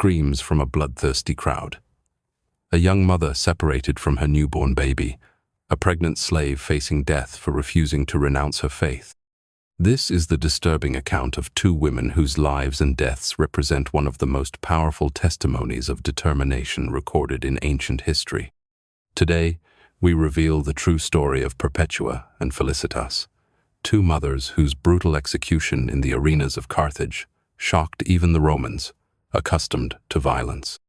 screams from a bloodthirsty crowd. A young mother separated from her newborn baby, a pregnant slave facing death for refusing to renounce her faith. This is the disturbing account of two women whose lives and deaths represent one of the most powerful testimonies of determination recorded in ancient history. Today, we reveal the true story of Perpetua and Felicitas, two mothers whose brutal execution in the arenas of Carthage shocked even the Romans, accustomed to violence.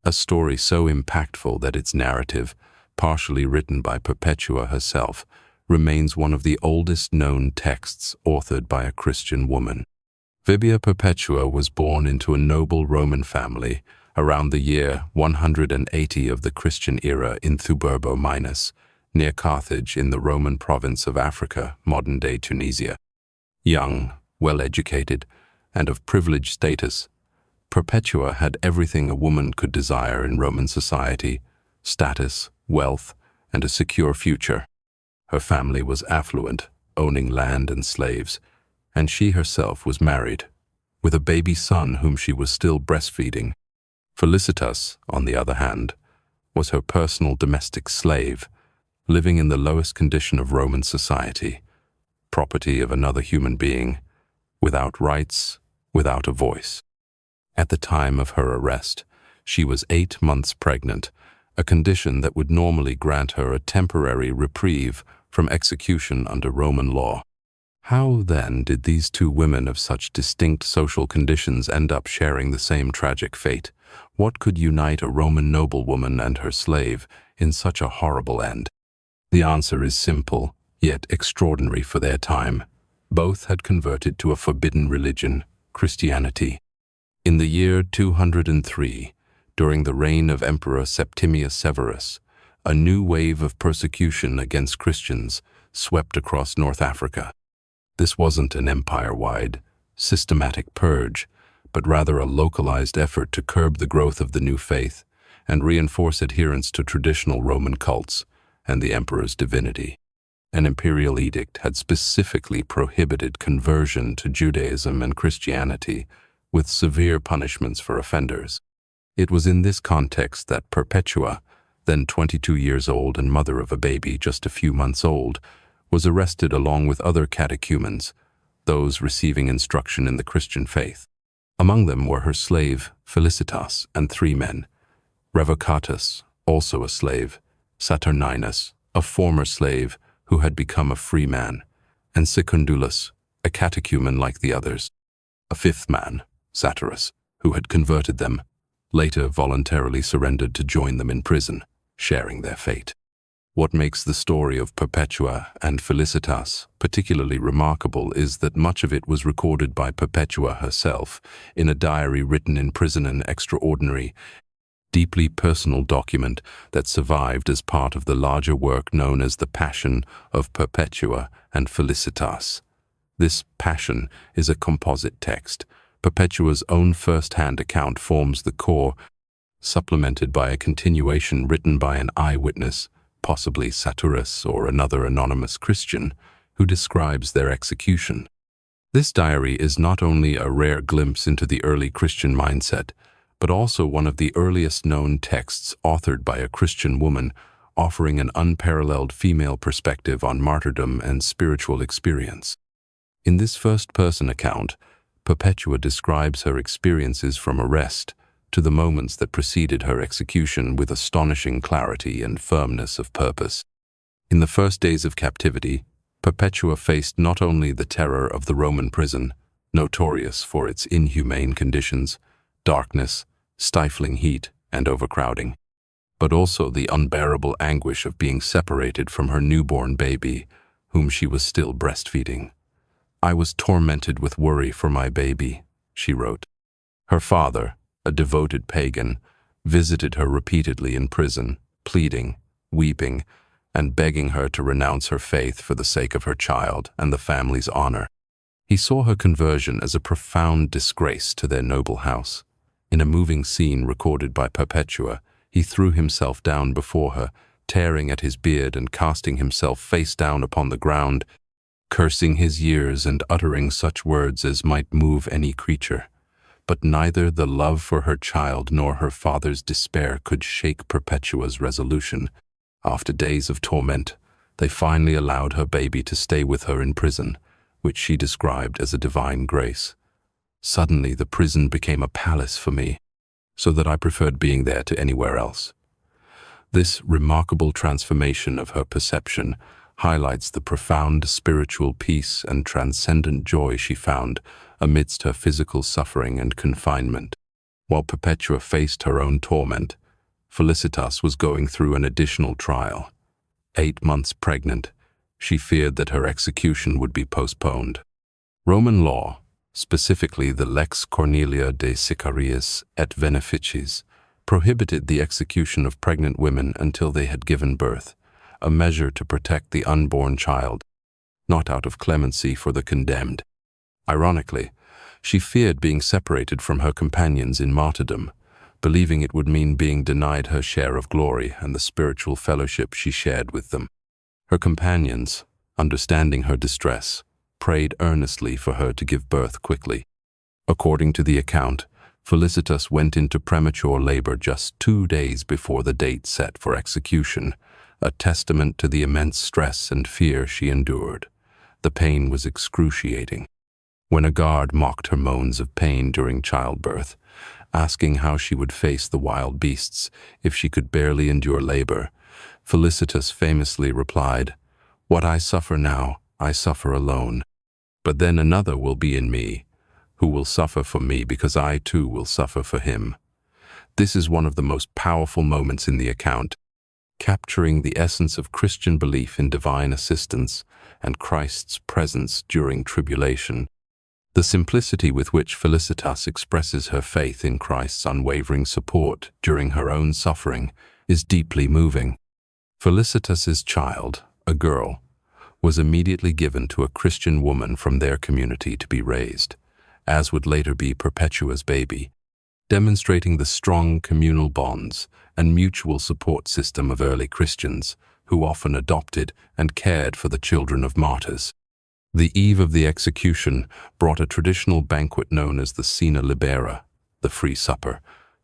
A story so impactful that its narrative, partially written by Perpetua herself, remains one of the oldest known texts authored by a Christian woman. Vibia Perpetua was born into a noble Roman family around the year 180 of the Christian era in Thuburbo Minus, near Carthage in the Roman province of Africa, modern-day Tunisia. Young, well-educated, and of privileged status, Perpetua had everything a woman could desire in Roman society: status, wealth, and a secure future. Her family was affluent, owning land and slaves, and she herself was married, with a baby son whom she was still breastfeeding. Felicitas, on the other hand, was her personal domestic slave, living in the lowest condition of Roman society, property of another human being, without rights, without a voice. At the time of her arrest, she was 8 months pregnant, a condition that would normally grant her a temporary reprieve from execution under Roman law. How, then, did these two women of such distinct social conditions end up sharing the same tragic fate? What could unite a Roman noblewoman and her slave in such a horrible end? The answer is simple, yet extraordinary for their time. Both had converted to a forbidden religion, Christianity. In the year 203, during the reign of Emperor Septimius Severus, a new wave of persecution against Christians swept across North Africa. This wasn't an empire-wide, systematic purge, but rather a localized effort to curb the growth of the new faith and reinforce adherence to traditional Roman cults and the emperor's divinity. An imperial edict had specifically prohibited conversion to Judaism and Christianity, with severe punishments for offenders. It was in this context that Perpetua, then 22 years old and mother of a baby just a few months old, was arrested along with other catechumens, those receiving instruction in the Christian faith. Among them were her slave, Felicitas, and 3 men: Revocatus, also a slave; Saturninus, a former slave who had become a free man; and Secundulus, a catechumen like the others. A 5th man, Satyrus, who had converted them, later voluntarily surrendered to join them in prison, sharing their fate. What makes the story of Perpetua and Felicitas particularly remarkable is that much of it was recorded by Perpetua herself in a diary written in prison, an extraordinary, deeply personal document that survived as part of the larger work known as the Passion of Perpetua and Felicitas. This Passion is a composite text. Perpetua's own first-hand account forms the core, supplemented by a continuation written by an eyewitness, possibly Satyrus or another anonymous Christian, who describes their execution. This diary is not only a rare glimpse into the early Christian mindset, but also one of the earliest known texts authored by a Christian woman, offering an unparalleled female perspective on martyrdom and spiritual experience. In this first-person account, Perpetua describes her experiences from arrest to the moments that preceded her execution with astonishing clarity and firmness of purpose. In the first days of captivity, Perpetua faced not only the terror of the Roman prison, notorious for its inhumane conditions, darkness, stifling heat, and overcrowding, but also the unbearable anguish of being separated from her newborn baby, whom she was still breastfeeding. "I was tormented with worry for my baby," she wrote. Her father, a devoted pagan, visited her repeatedly in prison, pleading, weeping, and begging her to renounce her faith for the sake of her child and the family's honor. He saw her conversion as a profound disgrace to their noble house. In a moving scene recorded by Perpetua, he threw himself down before her, tearing at his beard and casting himself face down upon the ground, cursing his years and uttering such words as might move any creature. But neither the love for her child nor her father's despair could shake Perpetua's resolution. After days of torment, they finally allowed her baby to stay with her in prison, which she described as a divine grace. Suddenly, the prison became a palace for me, so that I preferred being there to anywhere else. This remarkable transformation of her perception highlights the profound spiritual peace and transcendent joy she found amidst her physical suffering and confinement. While Perpetua faced her own torment, Felicitas was going through an additional trial. 8 months pregnant, she feared that her execution would be postponed. Roman law, specifically the Lex Cornelia de Sicariis et Veneficis, prohibited the execution of pregnant women until they had given birth, a measure to protect the unborn child, not out of clemency for the condemned. Ironically, she feared being separated from her companions in martyrdom, believing it would mean being denied her share of glory and the spiritual fellowship she shared with them. Her companions, understanding her distress, prayed earnestly for her to give birth quickly. According to the account, Felicitas went into premature labor just 2 days before the date set for execution, a testament to the immense stress and fear she endured. The pain was excruciating. When a guard mocked her moans of pain during childbirth, asking how she would face the wild beasts if she could barely endure labor, Felicitas famously replied, "What I suffer now, I suffer alone. But then another will be in me, who will suffer for me because I too will suffer for him." This is one of the most powerful moments in the account, capturing the essence of Christian belief in divine assistance and Christ's presence during tribulation. The simplicity with which Felicitas expresses her faith in Christ's unwavering support during her own suffering is deeply moving. Felicitas's child, a girl, was immediately given to a Christian woman from their community to be raised, as would later be Perpetua's baby, demonstrating the strong communal bonds and mutual support system of early Christians who often adopted and cared for the children of martyrs. The eve of the execution brought a traditional banquet known as the Cena Libera, the free supper,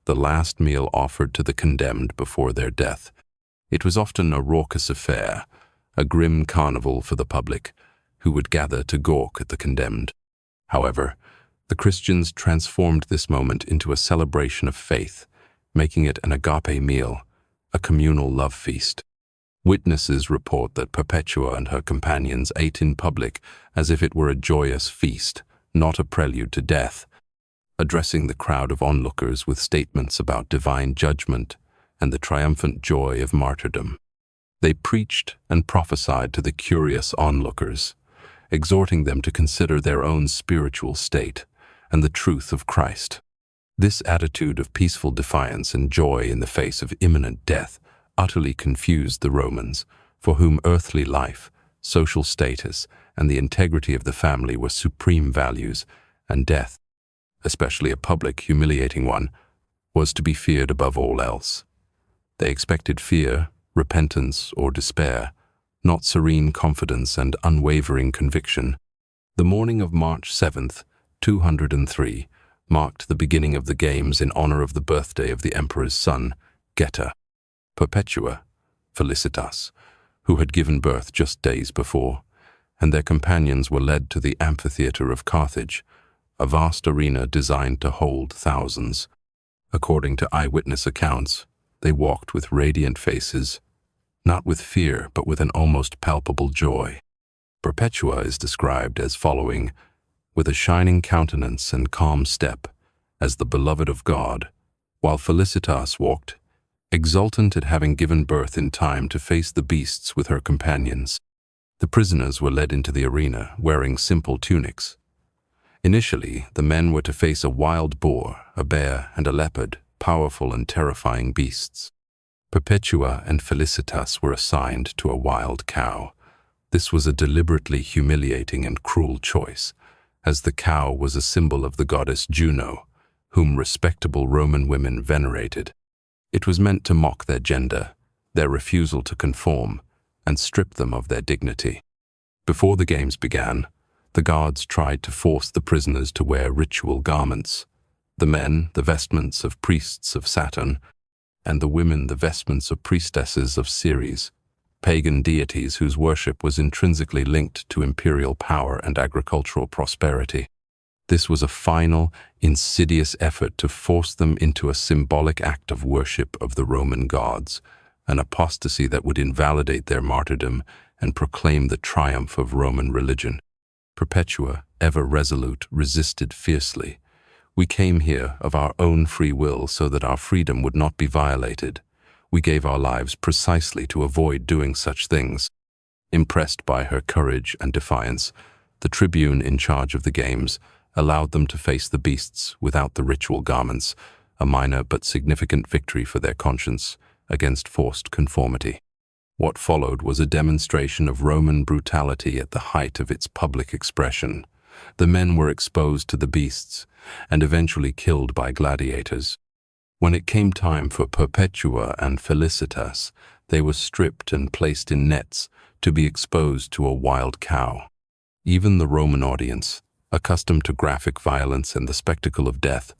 the last meal offered to the condemned before their death. It was often a raucous affair, a grim carnival for the public, who would gather to gawk at the condemned. However, the Christians transformed this moment into a celebration of faith, making it an agape meal, a communal love feast. Witnesses report that Perpetua and her companions ate in public as if it were a joyous feast, not a prelude to death, addressing the crowd of onlookers with statements about divine judgment and the triumphant joy of martyrdom. They preached and prophesied to the curious onlookers, exhorting them to consider their own spiritual state and the truth of Christ. This attitude of peaceful defiance and joy in the face of imminent death utterly confused the Romans, for whom earthly life, social status, and the integrity of the family were supreme values, and death, especially a public, humiliating one, was to be feared above all else. They expected fear, repentance, or despair, not serene confidence and unwavering conviction. The morning of March 7th, 203, marked the beginning of the games in honor of the birthday of the emperor's son, Geta. Perpetua, Felicitas, who had given birth just days before, and their companions were led to the amphitheater of Carthage, a vast arena designed to hold thousands. According to eyewitness accounts, they walked with radiant faces, not with fear but with an almost palpable joy. Perpetua is described as following, with a shining countenance and calm step, as the beloved of God, while Felicitas walked, exultant at having given birth in time to face the beasts with her companions. The prisoners were led into the arena, wearing simple tunics. Initially, the men were to face a wild boar, a bear, and a leopard, powerful and terrifying beasts. Perpetua and Felicitas were assigned to a wild cow. This was a deliberately humiliating and cruel choice, as the cow was a symbol of the goddess Juno, whom respectable Roman women venerated. It was meant to mock their gender, their refusal to conform, and strip them of their dignity. Before the games began, the guards tried to force the prisoners to wear ritual garments. The men, the vestments of priests of Saturn, and the women, the vestments of priestesses of Ceres, pagan deities whose worship was intrinsically linked to imperial power and agricultural prosperity. This was a final, insidious effort to force them into a symbolic act of worship of the Roman gods, an apostasy that would invalidate their martyrdom and proclaim the triumph of Roman religion. Perpetua, ever resolute, resisted fiercely. "We came here of our own free will so that our freedom would not be violated. We gave our lives precisely to avoid doing such things." Impressed by her courage and defiance, the tribune in charge of the games allowed them to face the beasts without the ritual garments, a minor but significant victory for their conscience against forced conformity. What followed was a demonstration of Roman brutality at the height of its public expression. The men were exposed to the beasts and eventually killed by gladiators. When it came time for Perpetua and Felicitas, they were stripped and placed in nets to be exposed to a wild cow. Even the Roman audience, accustomed to graphic violence and the spectacle of death,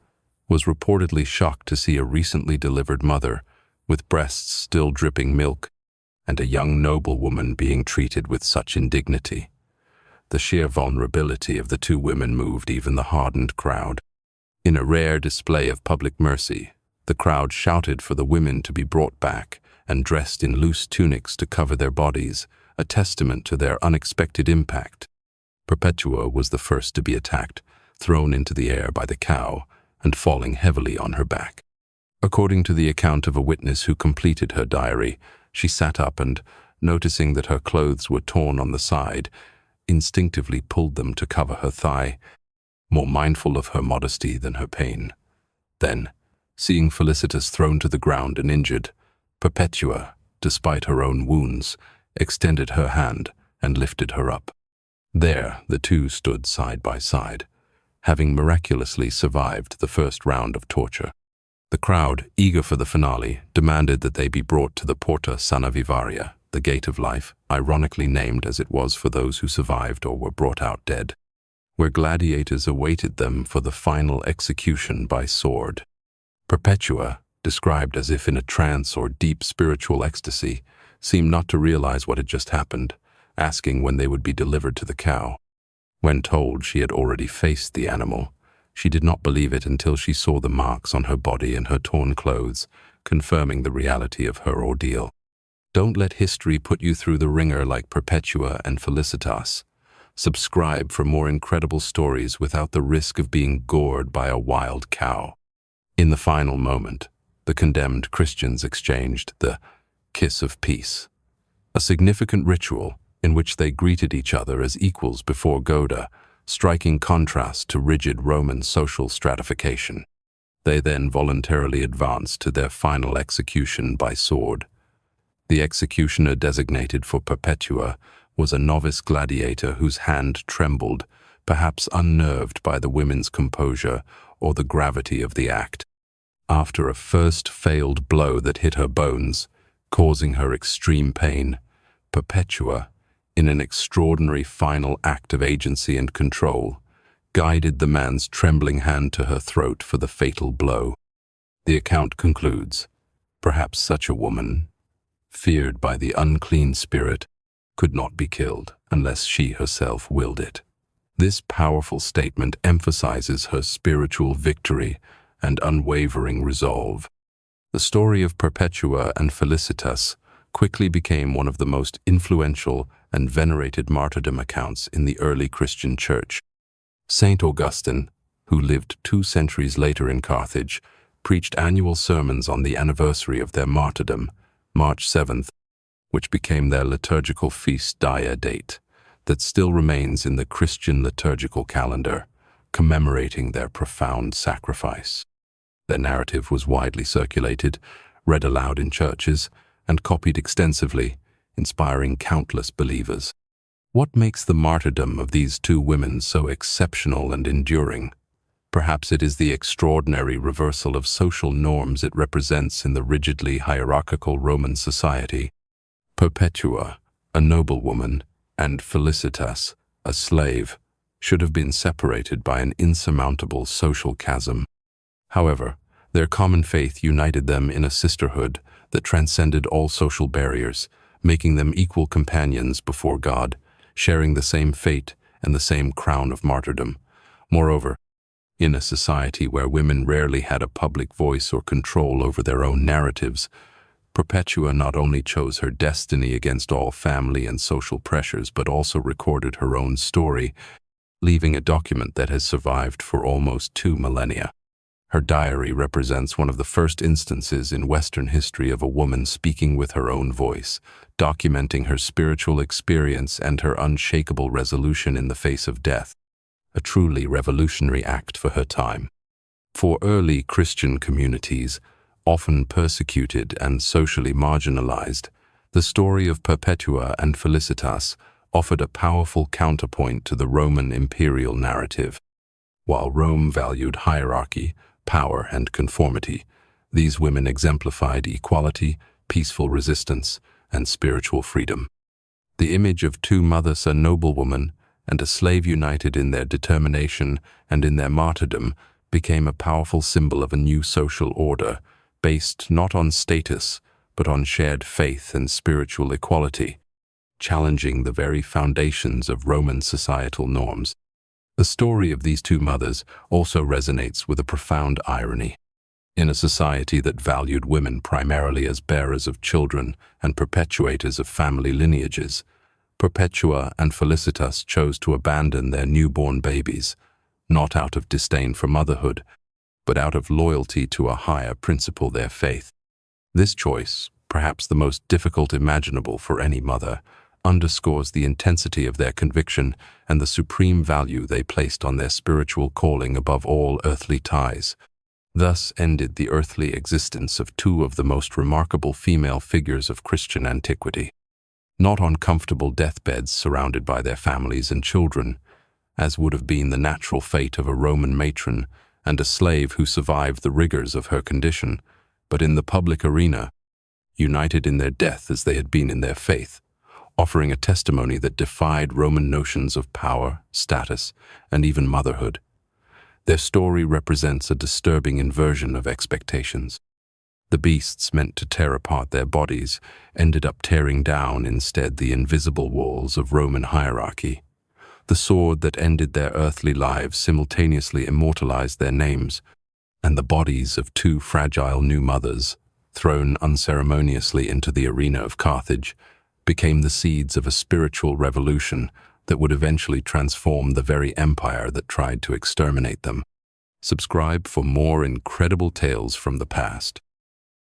was reportedly shocked to see a recently delivered mother, with breasts still dripping milk, and a young noblewoman being treated with such indignity. The sheer vulnerability of the two women moved even the hardened crowd. In a rare display of public mercy, the crowd shouted for the women to be brought back and dressed in loose tunics to cover their bodies, a testament to their unexpected impact. Perpetua was the first to be attacked, thrown into the air by the cow and falling heavily on her back. According to the account of a witness who completed her diary, she sat up and, noticing that her clothes were torn on the side, instinctively pulled them to cover her thigh, more mindful of her modesty than her pain. Then, seeing Felicitas thrown to the ground and injured, Perpetua, despite her own wounds, extended her hand and lifted her up. There, the two stood side by side, having miraculously survived the first round of torture. The crowd, eager for the finale, demanded that they be brought to the Porta Sana Vivaria, the Gate of Life, ironically named as it was for those who survived or were brought out dead, where gladiators awaited them for the final execution by sword. Perpetua, described as if in a trance or deep spiritual ecstasy, seemed not to realize what had just happened, asking when they would be delivered to the cow. When told she had already faced the animal, she did not believe it until she saw the marks on her body and her torn clothes, confirming the reality of her ordeal. Don't let history put you through the ringer like Perpetua and Felicitas. Subscribe for more incredible stories without the risk of being gored by a wild cow. In the final moment, the condemned Christians exchanged the kiss of peace, a significant ritual in which they greeted each other as equals before Goda, striking contrast to rigid Roman social stratification. They then voluntarily advanced to their final execution by sword. The executioner designated for Perpetua was a novice gladiator whose hand trembled, perhaps unnerved by the women's composure or the gravity of the act. After a first failed blow that hit her bones, causing her extreme pain, Perpetua, in an extraordinary final act of agency and control, guided the man's trembling hand to her throat for the fatal blow. The account concludes, perhaps such a woman, feared by the unclean spirit, could not be killed unless she herself willed it. This powerful statement emphasizes her spiritual victory and unwavering resolve. The story of Perpetua and Felicitas quickly became one of the most influential and venerated martyrdom accounts in the early Christian church. Saint Augustine, who lived 2 centuries later in Carthage, preached annual sermons on the anniversary of their martyrdom, March 7th, which became their liturgical feast dia date, that still remains in the Christian liturgical calendar, commemorating their profound sacrifice. Their narrative was widely circulated, read aloud in churches, and copied extensively, inspiring countless believers. What makes the martyrdom of these 2 women so exceptional and enduring? Perhaps it is the extraordinary reversal of social norms it represents in the rigidly hierarchical Roman society. Perpetua, a noblewoman, and Felicitas, a slave, should have been separated by an insurmountable social chasm. However, their common faith united them in a sisterhood that transcended all social barriers, making them equal companions before God, sharing the same fate and the same crown of martyrdom. Moreover, in a society where women rarely had a public voice or control over their own narratives, Perpetua not only chose her destiny against all family and social pressures, but also recorded her own story, leaving a document that has survived for almost 2 millennia. Her diary represents one of the first instances in Western history of a woman speaking with her own voice, documenting her spiritual experience and her unshakable resolution in the face of death, a truly revolutionary act for her time. For early Christian communities, often persecuted and socially marginalized, the story of Perpetua and Felicitas offered a powerful counterpoint to the Roman imperial narrative. While Rome valued hierarchy, power, and conformity, these women exemplified equality, peaceful resistance, and spiritual freedom. The image of two mothers, a noblewoman and a slave united in their determination and in their martyrdom, became a powerful symbol of a new social order, based not on status, but on shared faith and spiritual equality, challenging the very foundations of Roman societal norms. The story of these two mothers also resonates with a profound irony. In a society that valued women primarily as bearers of children and perpetuators of family lineages, Perpetua and Felicitas chose to abandon their newborn babies, not out of disdain for motherhood, but out of loyalty to a higher principle, their faith. This choice, perhaps the most difficult imaginable for any mother, underscores the intensity of their conviction and the supreme value they placed on their spiritual calling above all earthly ties. Thus ended the earthly existence of two of the most remarkable female figures of Christian antiquity. Not on comfortable deathbeds surrounded by their families and children, as would have been the natural fate of a Roman matron and a slave who survived the rigors of her condition, but in the public arena, united in their death as they had been in their faith, offering a testimony that defied Roman notions of power, status, and even motherhood. Their story represents a disturbing inversion of expectations. The beasts meant to tear apart their bodies ended up tearing down instead the invisible walls of Roman hierarchy. The sword that ended their earthly lives simultaneously immortalized their names, and the bodies of two fragile new mothers, thrown unceremoniously into the arena of Carthage, became the seeds of a spiritual revolution that would eventually transform the very empire that tried to exterminate them. Subscribe for more incredible tales from the past.